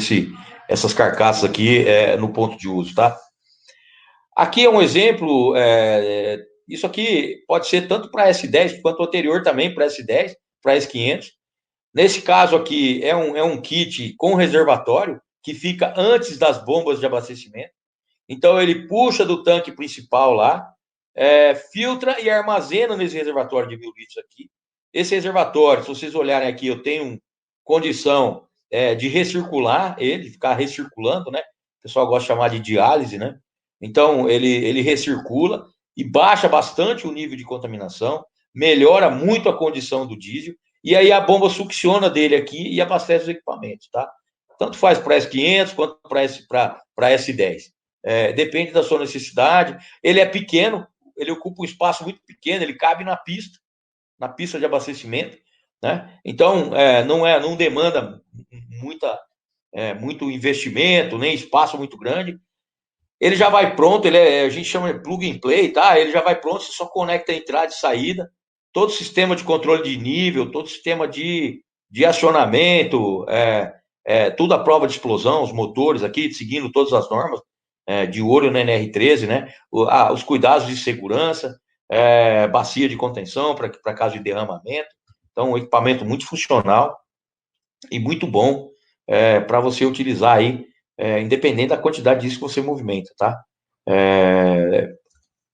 essas carcaças aqui no ponto de uso, tá? Aqui é um exemplo, isso aqui pode ser tanto para S10 quanto anterior também para S10, para S500. Nesse caso aqui é um kit com reservatório que fica antes das bombas de abastecimento. Então ele puxa do tanque principal lá, filtra e armazena nesse reservatório de 1000 litros aqui. Esse reservatório, se vocês olharem aqui, eu tenho condição de recircular ele, ficar recirculando, né? O pessoal gosta de chamar de diálise, né? Então, ele recircula e baixa bastante o nível de contaminação, melhora muito a condição do diesel, e aí a bomba succiona dele aqui e abastece os equipamentos, tá? Tanto faz para S500 quanto para S10. Depende da sua necessidade. Ele é pequeno, ele ocupa um espaço muito pequeno, ele cabe na pista de abastecimento, né? Então, não demanda muito investimento, nem espaço muito grande. Ele já vai pronto, a gente chama de plug and play, tá? Ele já vai pronto, você só conecta a entrada e saída, todo sistema de controle de nível, todo sistema de acionamento, tudo à prova de explosão, os motores aqui, seguindo todas as normas, de olho na NR13, né? Os cuidados de segurança, bacia de contenção para caso de derramamento. Então, um equipamento muito funcional e muito bom para você utilizar aí, independente da quantidade disso que você movimenta, tá?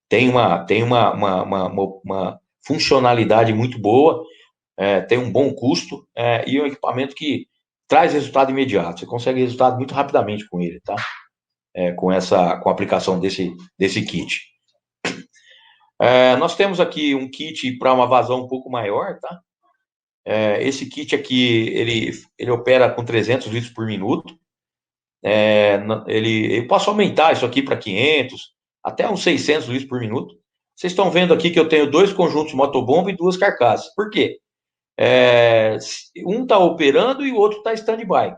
Tem uma funcionalidade muito boa, tem um bom custo e é um equipamento que traz resultado imediato. Você consegue resultado muito rapidamente com ele, tá? Com a aplicação desse kit. Nós temos aqui um kit para uma vazão um pouco maior, tá? Esse kit aqui, ele opera com 300 litros por minuto. Eu posso aumentar isso aqui para 500, até uns 600 litros por minuto. Vocês estão vendo aqui que eu tenho 2 conjuntos motobomba e 2 carcaças. Por quê? Um está operando e o outro está stand-by.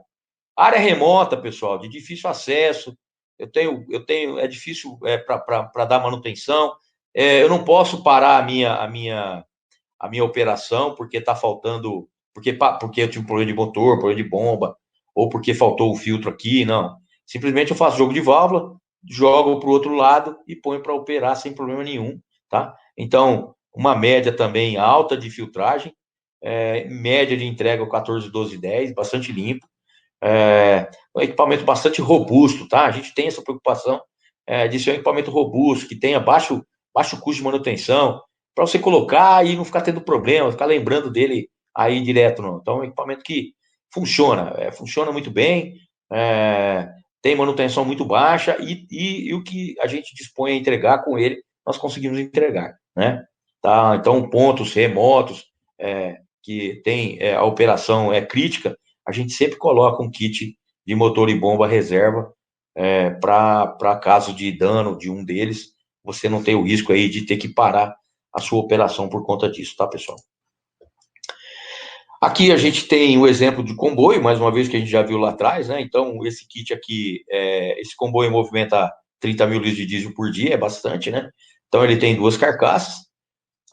Área remota, pessoal, de difícil acesso, é difícil para dar manutenção. Eu não posso parar a minha operação porque está faltando, porque eu tive um problema de motor, problema de bomba, ou porque faltou o filtro aqui, não. Simplesmente eu faço jogo de válvula, jogo para o outro lado e ponho para operar sem problema nenhum, tá? Então, uma média também alta de filtragem, média de entrega 14, 12, 10, bastante limpo, um equipamento bastante robusto, tá? A gente tem essa preocupação de ser um equipamento robusto, que tenha baixo custo de manutenção, para você colocar e não ficar tendo problema, ficar lembrando dele aí direto, não. Então, é um equipamento que funciona muito bem, tem manutenção muito baixa e o que a gente dispõe a entregar com ele, nós conseguimos entregar, né? Tá? Então, pontos remotos que tem a operação crítica, a gente sempre coloca um kit de motor e bomba reserva para caso de dano de um deles, você não tem o risco aí de ter que parar a sua operação por conta disso, tá, pessoal? Aqui a gente tem o exemplo de comboio, mais uma vez que a gente já viu lá atrás, né? Então, esse kit aqui, esse comboio movimenta 30 mil litros de diesel por dia, é bastante, né? Então, ele tem 2 carcaças,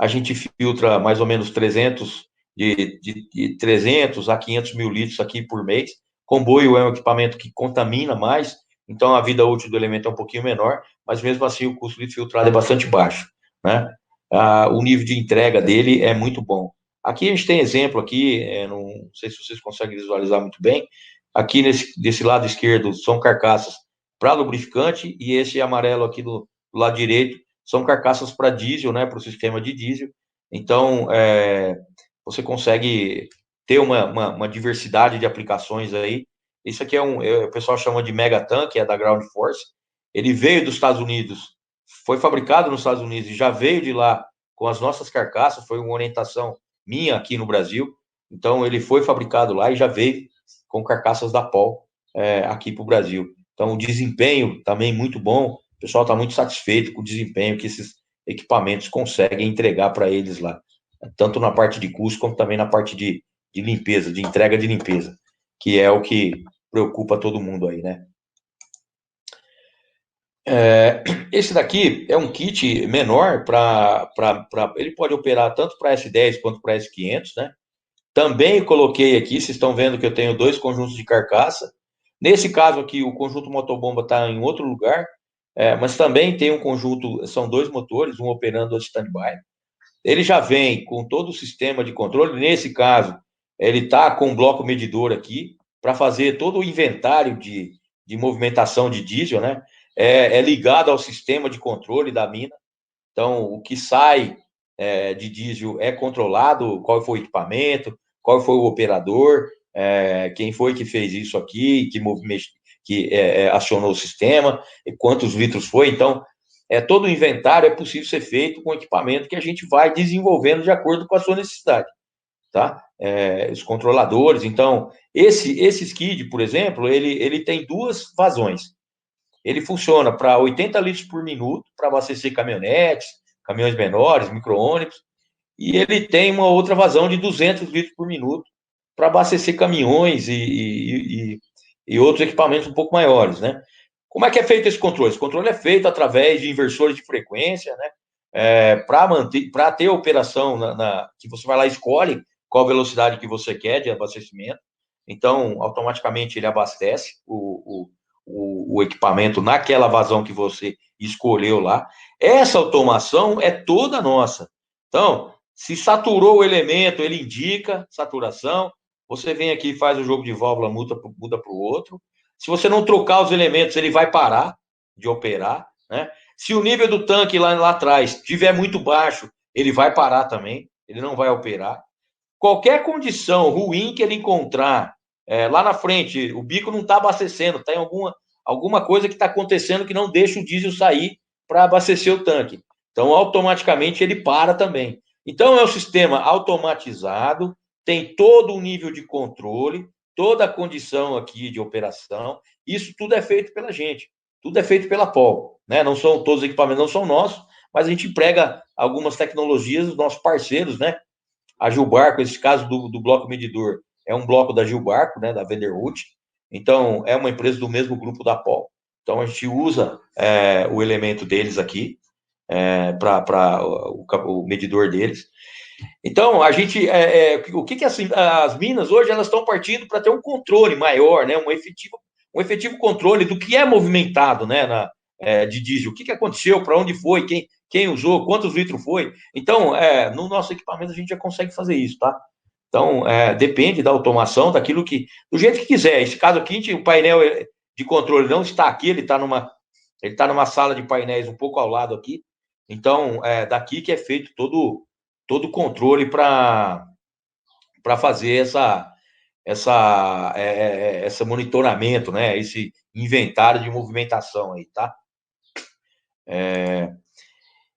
a gente filtra mais ou menos 300, de 300 a 500 mil litros aqui por mês. Comboio é um equipamento que contamina mais, então a vida útil do elemento é um pouquinho menor, mas mesmo assim o custo de filtrado é bastante baixo, né? O nível de entrega dele é muito bom. Aqui a gente tem exemplo aqui, não sei se vocês conseguem visualizar muito bem, aqui desse lado esquerdo são carcaças para lubrificante, e esse amarelo aqui do lado direito são carcaças para diesel, né, para o sistema de diesel. Então, você consegue ter uma diversidade de aplicações aí. Isso aqui o pessoal chama de Mega Tank, é da Ground Force. Ele veio dos Estados Unidos, foi fabricado nos Estados Unidos e já veio de lá com as nossas carcaças, foi uma orientação minha aqui no Brasil. Então, ele foi fabricado lá e já veio com carcaças da Pol aqui para o Brasil. Então, o desempenho também muito bom. O pessoal está muito satisfeito com o desempenho que esses equipamentos conseguem entregar para eles lá, tanto na parte de custo, como também na parte de limpeza, de entrega de limpeza, que é o que preocupa todo mundo aí, né? Esse daqui é um kit menor ele pode operar tanto para S10 quanto para S500, né? Também coloquei aqui, vocês estão vendo que eu tenho 2 conjuntos de carcaça. Nesse caso aqui, o conjunto motobomba está em outro lugar, mas também tem um conjunto, são 2 motores, um operando a standby. Ele já vem com todo o sistema de controle. Nesse caso, ele está com um bloco medidor aqui para fazer todo o inventário de movimentação de diesel, né? É ligado ao sistema de controle da mina. Então, o que sai de diesel é controlado, qual foi o equipamento, qual foi o operador, quem foi que fez isso aqui, que acionou o sistema, quantos litros foi. Então, todo o inventário é possível ser feito com equipamento que a gente vai desenvolvendo de acordo com a sua necessidade, tá? Os controladores. Então, esse skid, por exemplo, ele tem 2 vazões. Ele funciona para 80 litros por minuto, para abastecer caminhonetes, caminhões menores, micro-ônibus, e ele tem uma outra vazão de 200 litros por minuto para abastecer caminhões e outros equipamentos um pouco maiores, né? Como é que é feito esse controle? Esse controle é feito através de inversores de frequência, né? Para ter a operação que você vai lá e escolhe qual velocidade que você quer de abastecimento. Então, automaticamente ele abastece o equipamento naquela vazão que você escolheu lá. Essa automação é toda nossa. Então, se saturou o elemento, ele indica saturação. Você vem aqui e faz o jogo de válvula, muda para o outro. Se você não trocar os elementos, ele vai parar de operar, né? Se o nível do tanque lá atrás estiver muito baixo, ele vai parar também, ele não vai operar. Qualquer condição ruim que ele encontrar lá na frente, o bico não está abastecendo, tem alguma coisa que está acontecendo que não deixa o diesel sair para abastecer o tanque. Então, automaticamente ele para também. Então, é um sistema automatizado, tem todo o nível de controle, toda a condição aqui de operação. Isso tudo é feito pela gente, tudo é feito pela Pol, né? Não são todos os equipamentos, não são nossos, mas a gente emprega algumas tecnologias dos nossos parceiros, né? A Gilbarco, esse caso do bloco medidor, é um bloco da Gilbarco, né? Da Vanderhut. Então, é uma empresa do mesmo grupo da Pol. Então, a gente usa o elemento deles aqui para o medidor deles. Então, a gente, o que as minas hoje elas estão partindo para ter um controle maior, né? Um efetivo controle do que é movimentado, né? De diesel. O que aconteceu, para onde foi, quem usou, quantos litros foi. Então, no nosso equipamento a gente já consegue fazer isso, tá? Então, depende da automação, do jeito que quiser. Esse caso aqui, o painel de controle não está aqui, ele está numa sala de painéis um pouco ao lado aqui. Então, daqui que é feito todo o controle para fazer esse monitoramento, né? Esse inventário de movimentação aí, tá?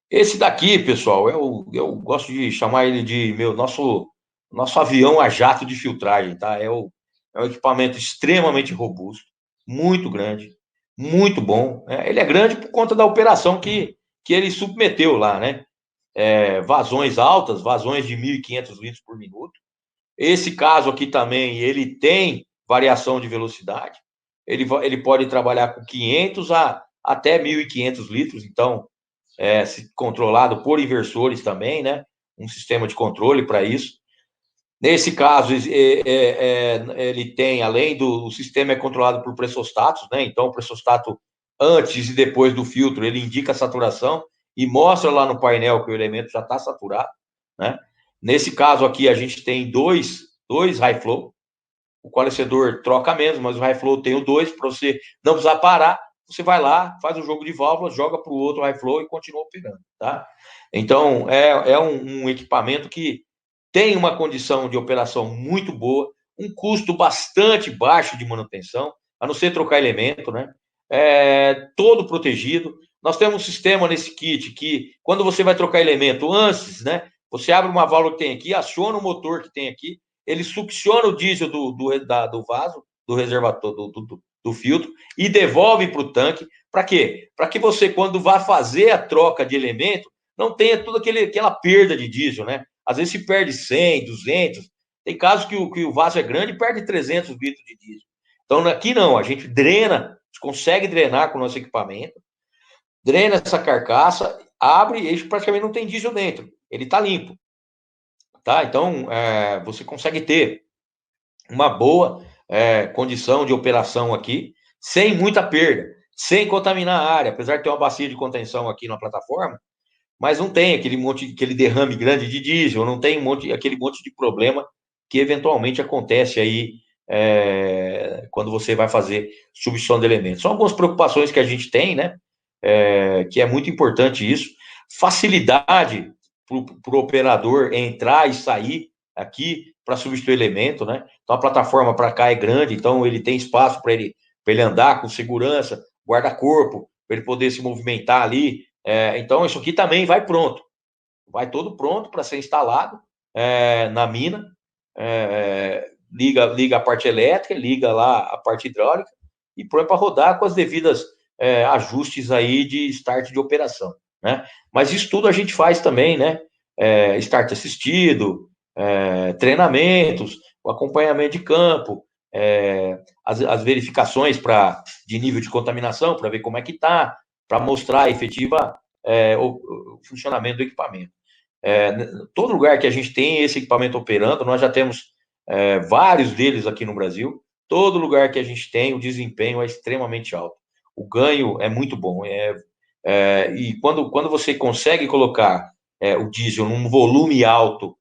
Esse daqui, pessoal, eu gosto de chamar ele de nosso avião a jato de filtragem, tá? É um equipamento extremamente robusto, muito grande, muito bom. Ele é grande por conta da operação que ele submeteu lá, né? Vazões altas, vazões de 1.500 litros por minuto. Esse caso aqui também, ele tem variação de velocidade. Ele pode trabalhar com 500 até 1.500 litros, então controlado por inversores também, né? Um sistema de controle para isso. Nesse caso, ele tem, além do o sistema é controlado por pressostatos, né? Então, o pressostato, antes e depois do filtro, ele indica a saturação e mostra lá no painel que o elemento já está saturado, né? Nesse caso aqui, a gente tem dois high flow. O coalescedor troca menos, mas o high flow tem o 2, para você não precisar parar. Você vai lá, faz um jogo de válvulas, joga para o outro high flow e continua operando, tá? Então, é um equipamento que tem uma condição de operação muito boa, um custo bastante baixo de manutenção, a não ser trocar elemento, né? Todo protegido. Nós temos um sistema nesse kit que, quando você vai trocar elemento antes, né? Você abre uma válvula que tem aqui, aciona o motor que tem aqui, ele succiona o diesel do vaso, do reservatório, do filtro, e devolve para o tanque. Para quê? Para que você, quando vá fazer a troca de elemento, não tenha toda aquela perda de diesel, né? Às vezes se perde 100, 200. Tem casos que o vaso é grande e perde 300 litros de diesel. Então, aqui não, a gente drena, consegue drenar com o nosso equipamento, drena essa carcaça, abre e praticamente não tem diesel dentro. Ele está limpo. Tá? Então, você consegue ter uma boa condição de operação aqui, sem muita perda, sem contaminar a área, apesar de ter uma bacia de contenção aqui na plataforma, mas não tem aquele derrame grande de diesel, não tem aquele monte de problema que eventualmente acontece aí quando você vai fazer substituição de elementos. São algumas preocupações que a gente tem, né? Que é muito importante isso. Facilidade para o operador entrar e sair aqui para substituir elemento, né? Então a plataforma para cá é grande, então ele tem espaço para ele andar com segurança, guarda-corpo, para ele poder se movimentar ali. Então isso aqui também vai pronto, vai todo pronto para ser instalado na mina. Liga a parte elétrica, liga lá a parte hidráulica e põe para rodar com as devidas ajustes aí de start de operação, né? Mas isso tudo a gente faz também, né? Start assistido, treinamentos, o acompanhamento de campo, as verificações de nível de contaminação, para ver como é que está, para mostrar a efetiva o funcionamento do equipamento. Todo lugar que a gente tem esse equipamento operando, nós já temos vários deles aqui no Brasil, todo lugar que a gente tem, o desempenho é extremamente alto. O ganho é muito bom. E quando você consegue colocar o diesel num volume alto,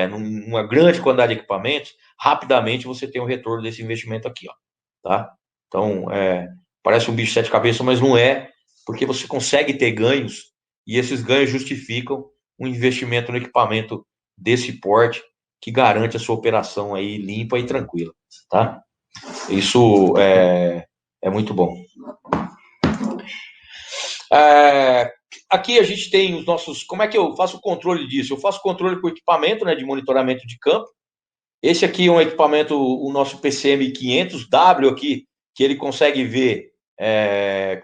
numa grande quantidade de equipamentos, rapidamente você tem o retorno desse investimento aqui, ó, tá? Então, parece um bicho de sete cabeças, mas não é, porque você consegue ter ganhos, e esses ganhos justificam um investimento no equipamento desse porte, que garante a sua operação aí limpa e tranquila, tá? Isso é muito bom. Aqui a gente tem os nossos... Como é que eu faço o controle disso? Eu faço controle com equipamento, né, de monitoramento de campo. Esse aqui é um equipamento, o nosso PCM 500W aqui, que ele consegue ver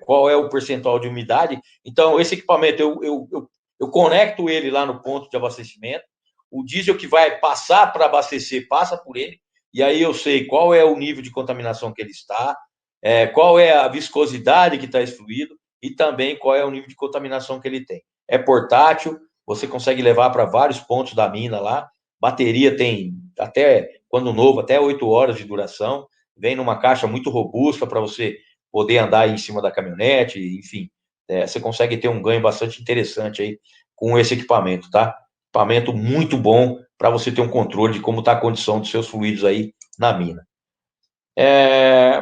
qual é o percentual de umidade. Então, esse equipamento, eu conecto ele lá no ponto de abastecimento. O diesel que vai passar para abastecer, passa por ele. E aí eu sei qual é o nível de contaminação que ele está, qual é a viscosidade que está esse fluido e também qual é o nível de contaminação que ele tem. É portátil, você consegue levar para vários pontos da mina lá. Bateria tem até, quando novo, até 8 horas de duração. Vem numa caixa muito robusta para você poder andar aí em cima da caminhonete, enfim. Você consegue ter um ganho bastante interessante aí com esse equipamento, tá? Equipamento muito bom para você ter um controle de como está a condição dos seus fluidos aí na mina.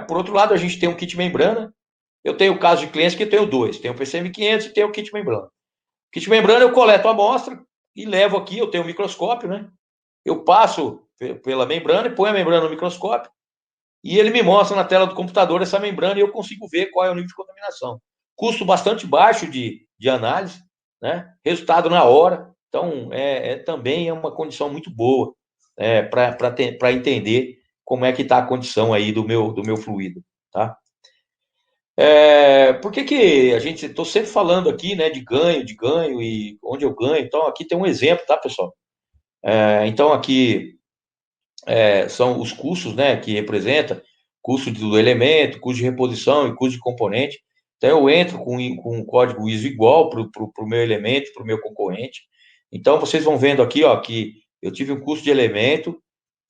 Por outro lado, a gente tem um kit membrana. Eu tenho casos de clientes que tenho dois. Tem o PCM 500 e tem o kit membrana. Kit membrana eu coleto a amostra e levo aqui, eu tenho um microscópio, né? Eu passo pela membrana e ponho a membrana no microscópio e ele me mostra na tela do computador essa membrana e eu consigo ver qual é o nível de contaminação. Custo bastante baixo de análise, né? Resultado na hora. Então, também é uma condição muito boa para entender como é que está a condição aí do meu fluido, tá? Por que a gente... Estou sempre falando aqui, né, de ganho e onde eu ganho. Então, aqui tem um exemplo, tá, pessoal? Então, aqui são os custos, né, que representa custo do elemento, custo de reposição e custo de componente. Então, eu entro com um código ISO igual para o meu elemento, para o meu concorrente. Então, vocês vão vendo aqui, ó, que eu tive um custo de elemento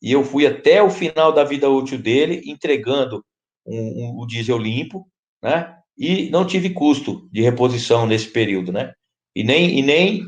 e eu fui até o final da vida útil dele, entregando o diesel limpo, né? E não tive custo de reposição nesse período, né? E nem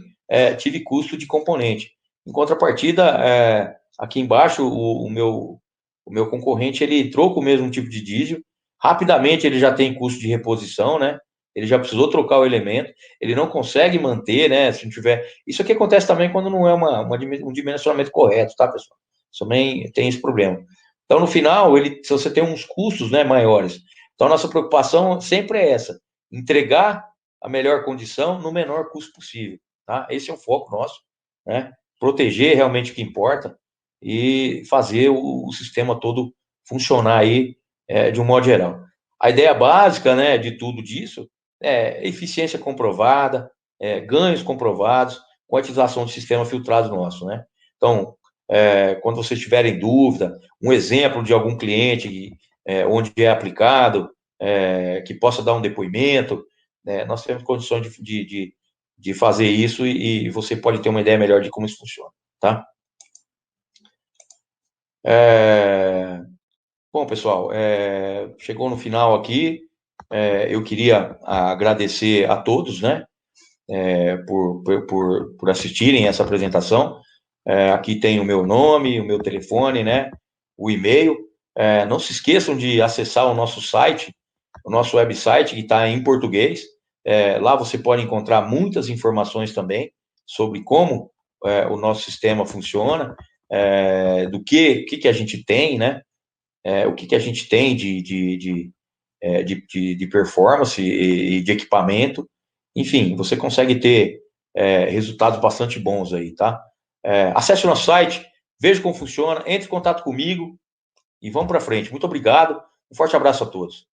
tive custo de componente. Em contrapartida, aqui embaixo, o meu concorrente, ele entrou com o mesmo tipo de diesel, rapidamente ele já tem custo de reposição, né? Ele já precisou trocar o elemento, ele não consegue manter, né? Se não tiver. Isso aqui acontece também quando não é um dimensionamento correto, tá, pessoal? Também tem esse problema. Então, no final, se você tem uns custos, né, maiores. Então, a nossa preocupação sempre é essa: entregar a melhor condição no menor custo possível, tá? Esse é o foco nosso, né? Proteger realmente o que importa e fazer o sistema todo funcionar aí de um modo geral. A ideia básica, né, de tudo disso é eficiência comprovada, ganhos comprovados, com a utilização do sistema filtrado nosso, né? Então, quando vocês tiverem dúvida, um exemplo de algum cliente onde é aplicado, que possa dar um depoimento, nós temos condições de fazer isso e você pode ter uma ideia melhor de como isso funciona, tá? Bom, pessoal, chegou no final aqui, eu queria agradecer a todos, né, por assistirem essa apresentação. Aqui tem o meu nome, o meu telefone, né, o e-mail. Não se esqueçam de acessar o nosso site, o nosso website, que está em português. Lá você pode encontrar muitas informações também sobre como o nosso sistema funciona, do que a gente tem, né, o que a gente tem de performance e de equipamento. Enfim, você consegue ter resultados bastante bons aí, tá? Acesse o nosso site, veja como funciona, entre em contato comigo e vamos para frente. Muito obrigado, um forte abraço a todos.